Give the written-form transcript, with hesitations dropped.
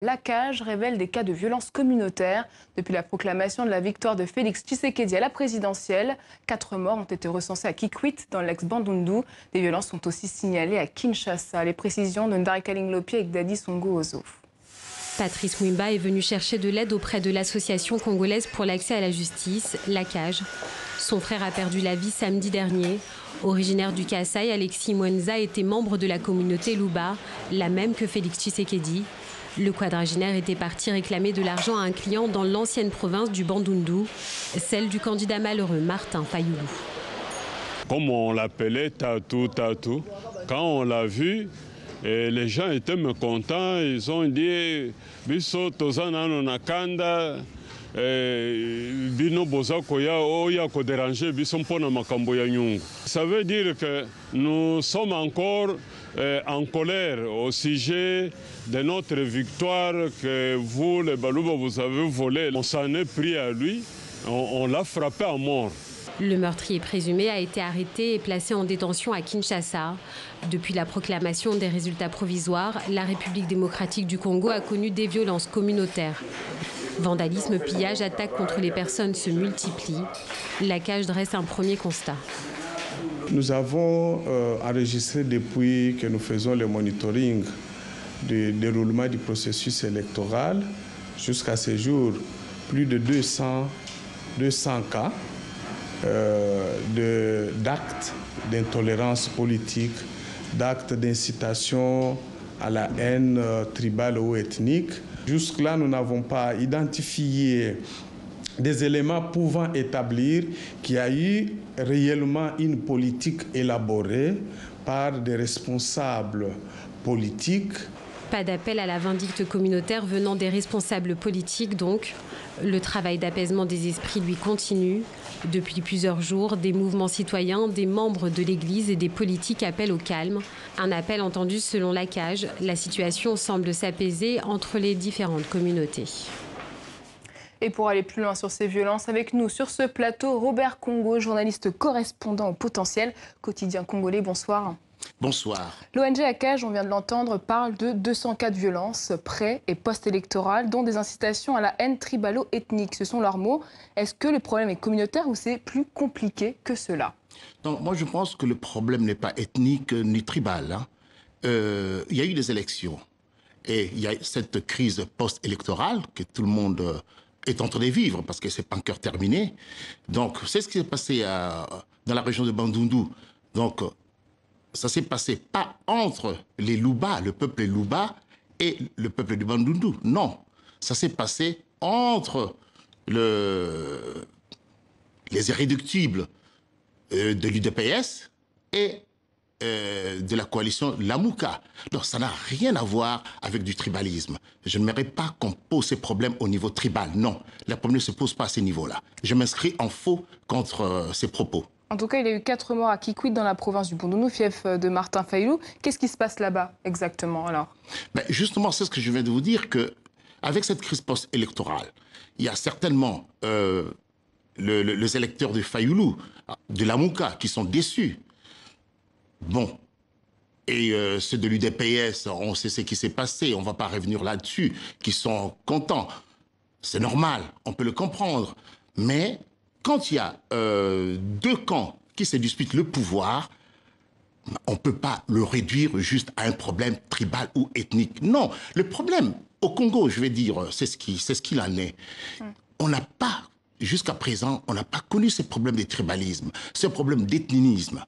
La Cage révèle des cas de violence communautaire. Depuis la proclamation de la victoire de Félix Tshisekedi à la présidentielle, 4 morts ont été recensés à Kikwit, dans l'ex-Bandundu. Des violences sont aussi signalées à Kinshasa. Les précisions de Ndari Kalinglopi avec Dadi Songo-Ozo. Patrice Mwimba est venu chercher de l'aide auprès de l'association congolaise pour l'accès à la justice, La Cage. Son frère a perdu la vie samedi dernier. Originaire du Kasaï, Alexis Mwenza était membre de la communauté Luba, la même que Félix Tshisekedi. Le quadragénaire était parti réclamer de l'argent à un client dans l'ancienne province du Bandundu, celle du candidat malheureux Martin Fayoulou. Comme on l'appelait Tatou Tatou, quand on l'a vu, et les gens étaient mécontents, ils ont dit Biso Tozana Nakanda, Bino Bozakoya, Oya Kodéranger, Bison Pona Makamboya Nyung. Ça veut dire que nous sommes encore en colère au sujet de notre victoire que vous, les Balouba, vous avez volée. On s'en est pris à lui, on l'a frappé à mort. Le meurtrier présumé a été arrêté et placé en détention à Kinshasa. Depuis la proclamation des résultats provisoires, la République démocratique du Congo a connu des violences communautaires. Vandalisme, pillage, attaques contre les personnes se multiplient. La Cage dresse un premier constat. Nous avons enregistré depuis que nous faisons le monitoring du déroulement du processus électoral jusqu'à ce jour plus de 200 cas d'actes d'intolérance politique, d'actes d'incitation à la haine tribale ou ethnique. Jusque-là, nous n'avons pas identifié des éléments pouvant établir qu'il y a eu réellement une politique élaborée par des responsables politiques. Pas d'appel à la vindicte communautaire venant des responsables politiques donc. Le travail d'apaisement des esprits lui continue. Depuis plusieurs jours, des mouvements citoyens, des membres de l'Église et des politiques appellent au calme. Un appel entendu selon La Cage. La situation semble s'apaiser entre les différentes communautés. Et pour aller plus loin sur ces violences, avec nous sur ce plateau, Robert Congo, journaliste correspondant au Potentiel, quotidien congolais. Bonsoir. Bonsoir. L'ONG La Cage, on vient de l'entendre, parle de 200 cas de violence pré- et post-électorales, dont des incitations à la haine tribalo-ethnique. Ce sont leurs mots. Est-ce que le problème est communautaire ou c'est plus compliqué que cela? Donc, moi, je pense que le problème n'est pas ethnique ni tribal. Il y a eu des élections et il y a cette crise post-électorale que tout le monde est en train de vivre parce que c'est pas encore terminé. Donc, c'est ce qui s'est passé dans la région de Bandundu. Donc, ça s'est passé pas entre les Luba, le peuple Luba, et le peuple du Bandundu. Non, ça s'est passé entre les irréductibles de l'UDPS et de la coalition Lamuka. Donc ça n'a rien à voir avec du tribalisme. Je n'aimerais pas qu'on pose ces problèmes au niveau tribal. Non, les problèmes ne se posent pas à ce niveau-là. Je m'inscris en faux contre ces propos. En tout cas, il y a eu 4 morts à Kikwit dans la province du Bandundu, fief de Martin Fayoulou. Qu'est-ce qui se passe là-bas exactement alors? Justement, c'est ce que je viens de vous dire, qu'avec cette crise post-électorale, il y a certainement les électeurs de Fayoulou, de Lamuka, qui sont déçus. Bon, et ceux de l'UDPS, on sait ce qui s'est passé, on ne va pas revenir là-dessus, qui sont contents. C'est normal, on peut le comprendre. Mais quand il y a 2 camps qui se disputent le pouvoir, on ne peut pas le réduire juste à un problème tribal ou ethnique. Non, le problème au Congo, je vais dire, c'est ce qu'il en est. On n'a pas, jusqu'à présent, on n'a pas connu ces problèmes de tribalisme, ces problèmes d'ethnisme.